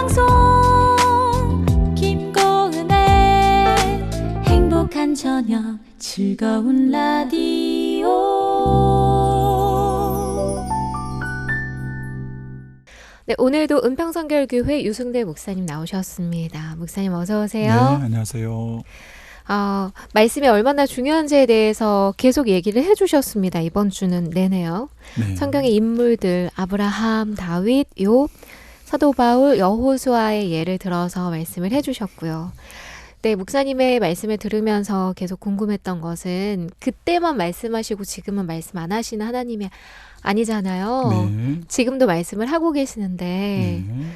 방송 김고은의 행복한 저녁 즐거운 라디오. 네, 오늘도 은평성결교회 유승대 목사님 나오셨습니다. 목사님 어서 오세요. 네, 안녕하세요. 말씀이 얼마나 중요한지에 대해서 계속 얘기를 해주셨습니다. 이번 주는 내내요. 네. 성경의 인물들 아브라함, 다윗, 욥, 사도 바울, 여호수아의 예를 들어서 말씀을 해주셨고요. 네, 목사님의 말씀을 들으면서 계속 궁금했던 것은 그때만 말씀하시고 지금은 말씀 안 하시는 하나님이 아니잖아요. 네. 지금도 말씀을 하고 계시는데 네.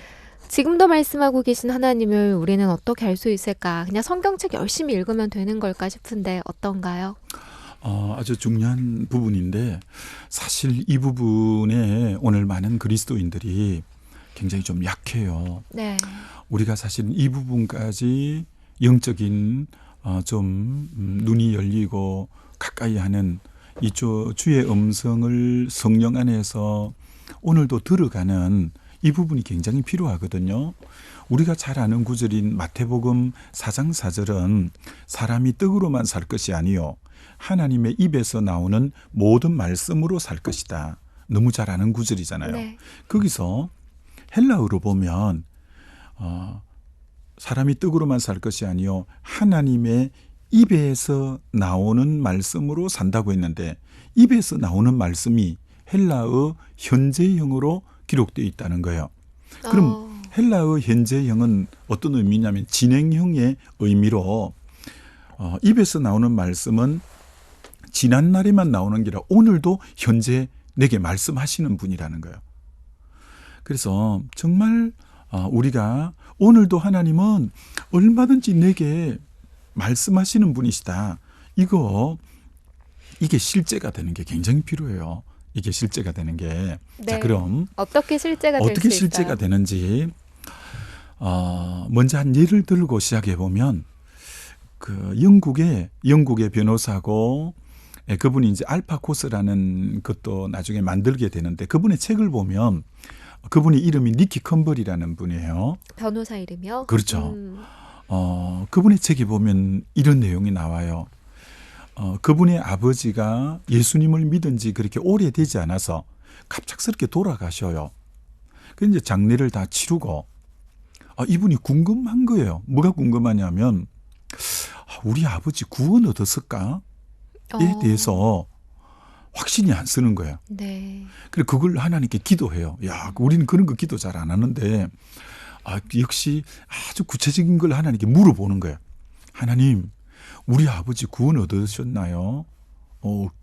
지금도 말씀하고 계신 하나님을 우리는 어떻게 알 수 있을까? 그냥 성경책 열심히 읽으면 되는 걸까 싶은데 어떤가요? 아주 중요한 부분인데 사실 이 부분에 오늘 많은 그리스도인들이 굉장히 좀 약해요. 네. 우리가 사실 이 부분까지 영적인 좀 눈이 열리고 가까이 하는 이 주의 음성을 성령 안에서 오늘도 들어가는 이 부분이 굉장히 필요하거든요. 우리가 잘 아는 구절인 마태복음 4장 4절은 사람이 떡으로만 살 것이 아니요 하나님의 입에서 나오는 모든 말씀으로 살 것이다. 너무 잘 아는 구절이잖아요. 네. 거기서 헬라어로 보면 사람이 떡으로만 살 것이 아니요 하나님의 입에서 나오는 말씀으로 산다고 했는데 입에서 나오는 말씀이 헬라어 현재형으로 기록되어 있다는 거예요. 그럼 헬라어 현재형은 어떤 의미냐면 진행형의 의미로 입에서 나오는 말씀은 지난 날에만 나오는 게 아니라 오늘도 현재 내게 말씀하시는 분이라는 거예요. 그래서 정말 우리가 오늘도 하나님은 얼마든지 내게 말씀하시는 분이시다. 이게 실제가 되는 게 굉장히 필요해요. 이게 실제가 되는 게. 네. 자, 그럼 어떻게 실제가 될 수 어떻게 있을까요? 실제가 되는지 먼저 한 예를 들고 시작해 보면 그 영국의 변호사고 그분이 이제 알파 코스라는 것도 나중에 만들게 되는데 그분의 책을 보면 그분이 이름이 니키 컴벌이라는 분이에요. 변호사 이름이요? 그렇죠. 그분의 책에 보면 이런 내용이 나와요. 그분의 아버지가 예수님을 믿은 지 그렇게 오래되지 않아서 갑작스럽게 돌아가셔요. 그 이제 장례를 다 치르고 이분이 궁금한 거예요. 뭐가 궁금하냐면 우리 아버지 구원 얻었을까에 대해서 확신이 안 쓰는 거예요. 네. 그래서 그걸 하나님께 기도해요. 야, 우리는 그런 거 기도 잘 안 하는데 역시 아주 구체적인 걸 하나님께 물어보는 거예요. 하나님, 우리 아버지 구원 얻으셨나요?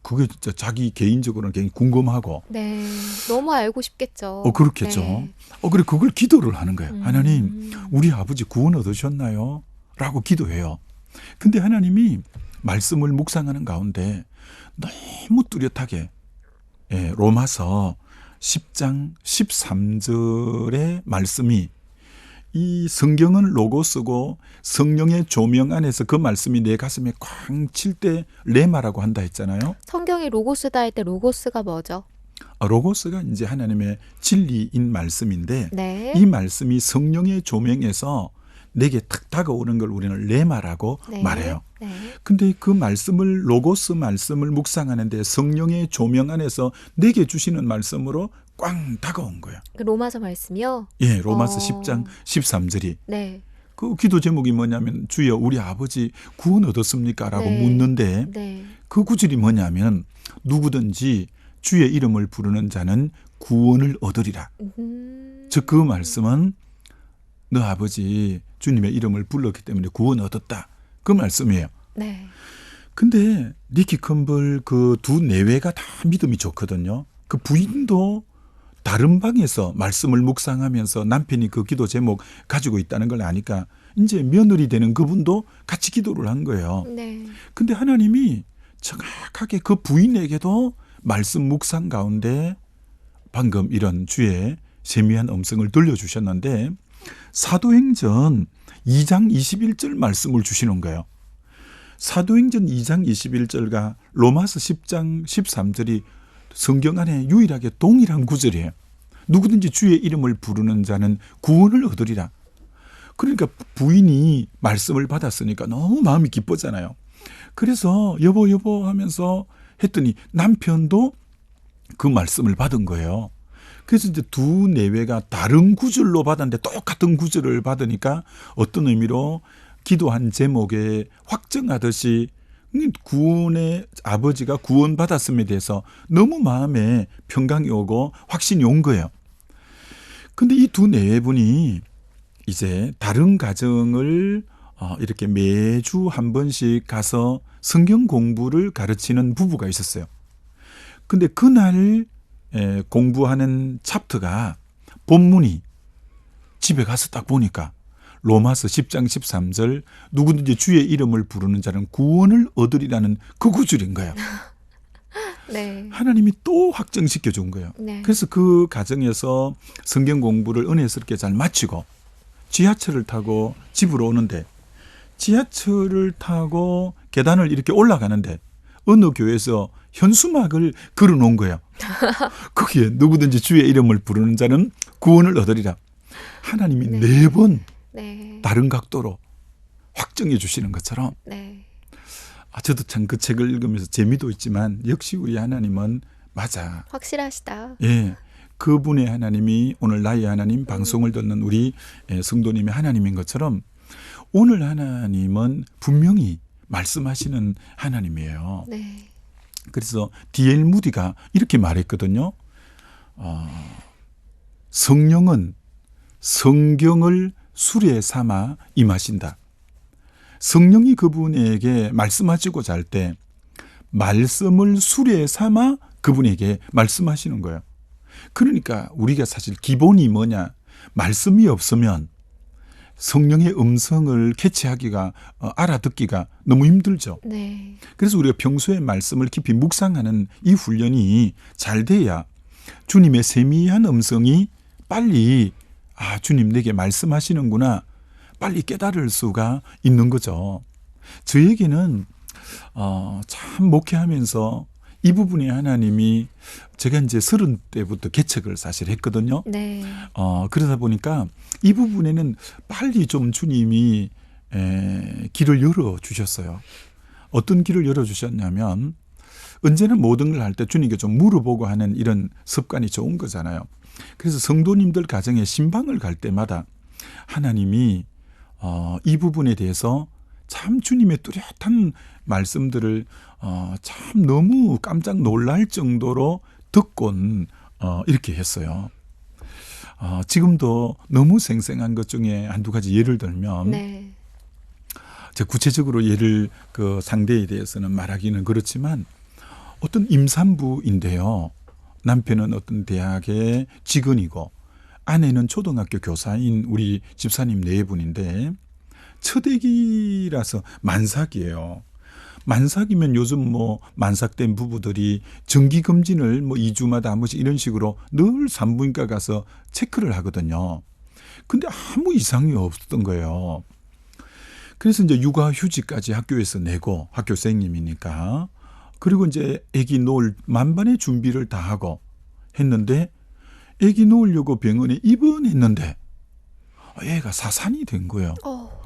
그게 진짜 자기 개인적으로는 굉장히 궁금하고. 네. 너무 알고 싶겠죠. 그렇겠죠. 네. 그래 그걸 기도를 하는 거예요. 하나님, 우리 아버지 구원 얻으셨나요? 라고 기도해요. 근데 하나님이 말씀을 묵상하는 가운데 너무 뚜렷하게 로마서 10장 13절의 말씀이 이 성경은 로고스고 성령의 조명 안에서 그 말씀이 내 가슴에 쾅 칠 때 레마라고 한다 했잖아요. 성경이 로고스다 할 때 로고스가 뭐죠? 로고스가 이제 하나님의 진리인 말씀인데 네. 이 말씀이 성령의 조명에서 내게 탁 다가오는 걸 우리는 레마라고 네. 말해요. 네. 근데 그 말씀을 로고스 말씀을 묵상하는데 성령의 조명 안에서 내게 주시는 말씀으로 꽝 다가온 거예요. 그 로마서 말씀이요? 예, 로마서 10장 13절이. 네. 그 기도 제목이 뭐냐면 주여 우리 아버지 구원 얻었습니까? 라고 네. 묻는데 네. 그 구절이 뭐냐면 누구든지 주의 이름을 부르는 자는 구원을 얻으리라. 즉 그 말씀은 너 아버지 주님의 이름을 불렀기 때문에 구원 얻었다. 그 말씀이에요. 네. 근데 니키 컴벌 그 두 내외가 다 믿음이 좋거든요. 그 부인도 다른 방에서 말씀을 묵상하면서 남편이 그 기도 제목 가지고 있다는 걸 아니까 이제 며느리 되는 그분도 같이 기도를 한 거예요. 네. 근데 하나님이 정확하게 그 부인에게도 말씀 묵상 가운데 방금 이런 주의 세미한 음성을 들려주셨는데 사도행전 2장 21절 말씀을 주시는 거예요. 사도행전 2장 21절과 로마서 10장 13절이 성경 안에 유일하게 동일한 구절이에요. 누구든지 주의 이름을 부르는 자는 구원을 얻으리라. 그러니까 부인이 말씀을 받았으니까 너무 마음이 기뻤잖아요. 그래서 여보 하면서 했더니 남편도 그 말씀을 받은 거예요. 그래서 이제 두 내외가 다른 구절로 받았는데 똑같은 구절을 받으니까 어떤 의미로 기도한 제목에 확정하듯이 구원의 아버지가 구원받았음에 대해서 너무 마음에 평강이 오고 확신이 온 거예요. 근데 이 두 내외분이 이제 다른 가정을 이렇게 매주 한 번씩 가서 성경 공부를 가르치는 부부가 있었어요. 근데 그날 공부하는 챕터가 본문이 집에 가서 딱 보니까 로마서 10장 13절 누구든지 주의 이름을 부르는 자는 구원을 얻으리라는 그 구절인 거예요. 네. 하나님이 또 확정시켜 준 거예요. 네. 그래서 그 가정에서 성경 공부를 은혜스럽게 잘 마치고 지하철을 타고 집으로 오는데 지하철을 타고 계단을 이렇게 올라가는데 어느 교회에서 현수막을 걸어놓은 거예요. 거기에 누구든지 주의 이름을 부르는 자는 구원을 얻으리라. 하나님이 네. 4번 네. 다른 각도로 확정해 주시는 것처럼 네. 저도 참 그 책을 읽으면서 재미도 있지만 역시 우리 하나님은 맞아. 확실하시다. 예, 그분의 하나님이 오늘 나의 하나님 방송을 듣는 우리 성도님의 하나님인 것처럼 오늘 하나님은 분명히 말씀하시는 하나님이에요. 네. 그래서 D.L. 무디가 이렇게 말했거든요. 성령은 성경을 수레 삼아 임하신다. 성령이 그분에게 말씀하시고자 할 때 말씀을 수레 삼아 그분에게 말씀하시는 거예요. 그러니까 우리가 사실 기본이 뭐냐? 말씀이 없으면 성령의 음성을 캐치하기가 알아듣기가 너무 힘들죠. 네. 그래서 우리가 평소에 말씀을 깊이 묵상하는 이 훈련이 잘 돼야 주님의 세미한 음성이 빨리 주님 내게 말씀하시는구나 빨리 깨달을 수가 있는 거죠. 저에게는 참 목회하면서 이 부분에 하나님이 제가 이제 30대부터 개척을 사실 했거든요. 네. 그러다 보니까 이 부분에는 빨리 좀 주님이 길을 열어주셨어요. 어떤 길을 열어주셨냐면 언제나 모든 걸 할 때 주님께 좀 물어보고 하는 이런 습관이 좋은 거잖아요. 그래서 성도님들 가정에 신방을 갈 때마다 하나님이 이 부분에 대해서 참 주님의 뚜렷한 말씀들을 참 너무 깜짝 놀랄 정도로 듣곤 이렇게 했어요. 지금도 너무 생생한 것 중에 한두 가지 예를 들면 네. 제가 구체적으로 예를 그 상대에 대해서는 말하기는 그렇지만 어떤 임산부인데요. 남편은 어떤 대학의 직원이고 아내는 초등학교 교사인 우리 집사님 네 분인데 첫 아기라서 만삭이에요. 만삭이면 요즘 뭐 만삭된 부부들이 정기검진을 뭐 2주마다 한 번씩 이런 식으로 늘 산부인과 가서 체크를 하거든요. 근데 아무 이상이 없었던 거예요. 그래서 이제 육아휴직까지 학교에서 내고 학교생님이니까 그리고 이제 아기 놓을 만반의 준비를 다 하고 했는데 아기 놓으려고 병원에 입원했는데 애가 사산이 된 거예요.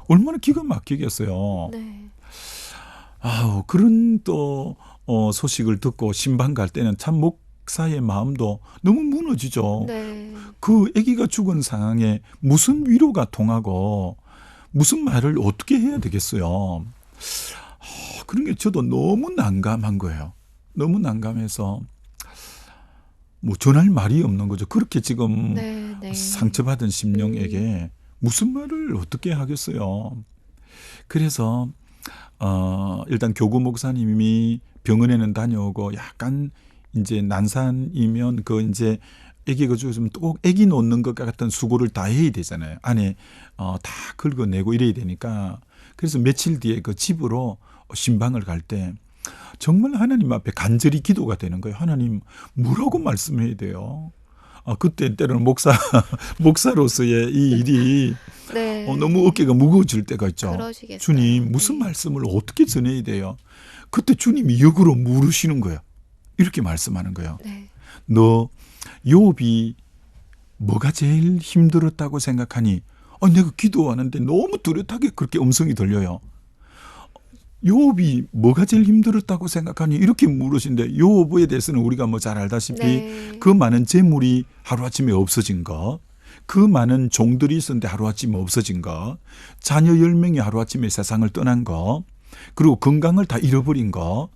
얼마나 기가 막히겠어요. 네. 그런 또 소식을 듣고 신방 갈 때는 참 목사의 마음도 너무 무너지죠. 네. 그 아기가 죽은 상황에 무슨 위로가 통하고 무슨 말을 어떻게 해야 되겠어요. 그런 게 저도 너무 난감한 거예요. 너무 난감해서 뭐 전할 말이 없는 거죠. 그렇게 지금 네. 네. 상처받은 심령에게 무슨 말을 어떻게 하겠어요. 그래서 일단 교구 목사님이 병원에는 다녀오고 약간 이제 난산이면 그 이제 아기가 죽으면 꼭 아기 놓는 것 같은 수고를 다 해야 되잖아요. 안에 다 긁어내고 이래야 되니까. 그래서 며칠 뒤에 그 집으로 신방을 갈 때 정말 하나님 앞에 간절히 기도가 되는 거예요. 하나님 뭐라고 말씀해야 돼요. 그때 때로는 목사로서의 이 일이 네. 너무 어깨가 무거워질 때가 있죠. 그러시겠어요. 주님 무슨 네. 말씀을 어떻게 전해야 돼요. 그때 주님이 역으로 물으시는 거예요. 이렇게 말씀하는 거예요. 네. 너 욥이 뭐가 제일 힘들었다고 생각하니? 내가 기도하는데 너무 뚜렷하게 그렇게 음성이 들려요. 요업이 뭐가 제일 힘들었다고 생각하니? 이렇게 물으신데 요업에 대해서는 우리가 뭐 잘 알다시피 네. 그 많은 재물이 하루아침에 없어진 거, 그 많은 종들이 있었는데 하루아침에 없어진 거, 자녀 10명이 하루아침에 세상을 떠난 거, 그리고 건강을 다 잃어버린 거,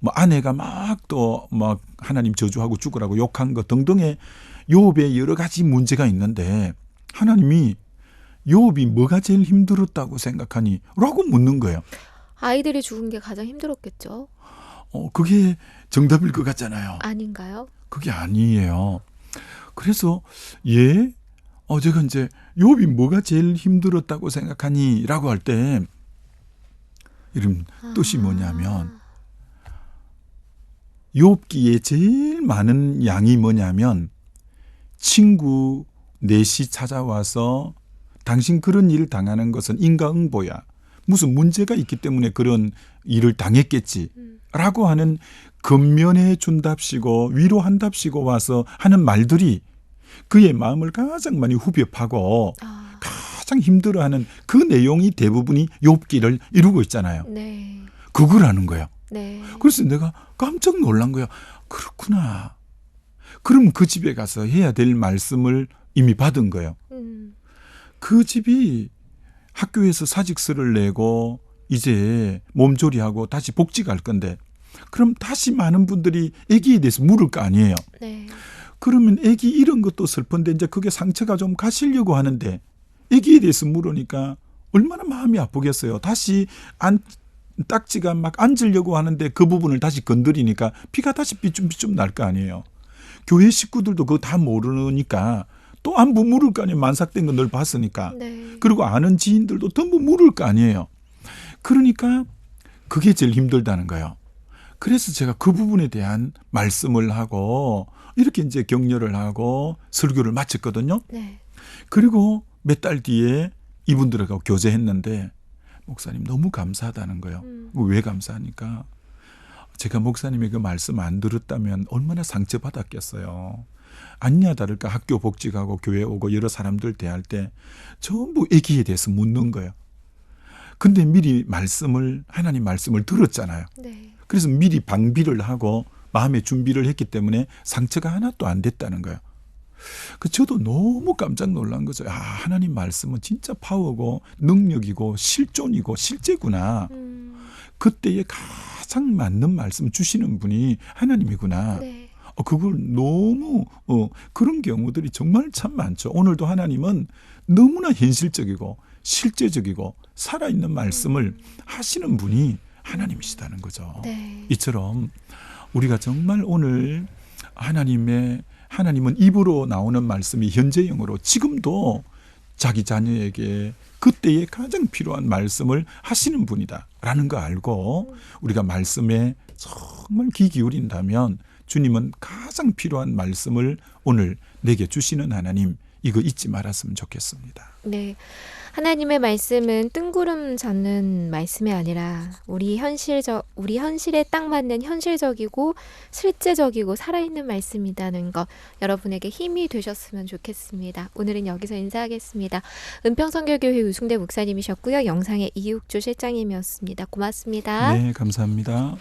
뭐 아내가 막 또 막 하나님 저주하고 죽으라고 욕한 거 등등의 요업에 여러 가지 문제가 있는데 하나님이 요업이 뭐가 제일 힘들었다고 생각하니? 라고 묻는 거예요. 아이들이 죽은 게 가장 힘들었겠죠. 그게 정답일 것 같잖아요. 아닌가요? 그게 아니에요. 그래서 제가 이제 요업이 뭐가 제일 힘들었다고 생각하니? 라고 할 때 이런 뜻이 뭐냐면 욥기에 제일 많은 양이 뭐냐면 친구 넷이 찾아와서 당신 그런 일을 당하는 것은 인과응보야. 무슨 문제가 있기 때문에 그런 일을 당했겠지. 라고 하는 건면해 준답시고 위로한답시고 와서 하는 말들이 그의 마음을 가장 많이 후벼 파고 가장 힘들어하는 그 내용이 대부분이 욥기를 이루고 있잖아요. 네. 그걸 하는 거예요. 네. 그래서 내가 깜짝 놀란 거야. 그렇구나. 그럼 그 집에 가서 해야 될 말씀을 이미 받은 거예요. 그 집이 학교에서 사직서를 내고 이제 몸조리하고 다시 복직할 건데 그럼 다시 많은 분들이 아기에 대해서 물을 거 아니에요. 네. 그러면 아기 이런 것도 슬픈데 이제 그게 상처가 좀 가시려고 하는데 아기에 대해서 물으니까 얼마나 마음이 아프겠어요. 다시 딱지가 막 앉으려고 하는데 그 부분을 다시 건드리니까 피가 다시 삐죽삐죽 날 거 아니에요. 교회 식구들도 그거 다 모르니까 또 안부 물을 거 아니에요. 만삭된 건 늘 봤으니까. 네. 그리고 아는 지인들도 전부 물을 거 아니에요. 그러니까 그게 제일 힘들다는 거예요. 그래서 제가 그 부분에 대한 말씀을 하고 이렇게 이제 격려를 하고 설교를 마쳤거든요. 네. 그리고 몇 달 뒤에 이분들하고 교제했는데 목사님 너무 감사하다는 거예요. 왜 감사하니까 제가 목사님의 그 말씀 안 들었다면 얼마나 상처받았겠어요. 아니냐 다를까 학교 복직하고 교회 오고 여러 사람들 대할 때 전부 아기에 대해서 묻는 거예요. 근데 미리 하나님 말씀을 들었잖아요. 네. 그래서 미리 방비를 하고 마음의 준비를 했기 때문에 상처가 하나도 안 됐다는 거예요. 저도 너무 깜짝 놀란 거죠. 하나님 말씀은 진짜 파워고 능력이고 실존이고 실제구나. 그때에 가장 맞는 말씀 주시는 분이 하나님이구나. 네. 그걸 너무 그런 경우들이 정말 참 많죠. 오늘도 하나님은 너무나 현실적이고 실제적이고 살아있는 말씀을 하시는 분이 하나님이시다는 거죠. 네. 이처럼 우리가 정말 오늘 하나님은 입으로 나오는 말씀이 현재형으로 지금도 자기 자녀에게 그때에 가장 필요한 말씀을 하시는 분이다라는 거 알고 우리가 말씀에 정말 귀 기울인다면 주님은 가장 필요한 말씀을 오늘 내게 주시는 하나님, 이거 잊지 말았으면 좋겠습니다. 네. 하나님의 말씀은 뜬구름 잡는 말씀이 아니라 우리 현실에 딱 맞는 현실적이고 실제적이고 살아있는 말씀이라는 것 여러분에게 힘이 되셨으면 좋겠습니다. 오늘은 여기서 인사하겠습니다. 은평선교교회 우승대 목사님이셨고요. 영상의 이육주 실장님이었습니다. 고맙습니다. 네, 감사합니다.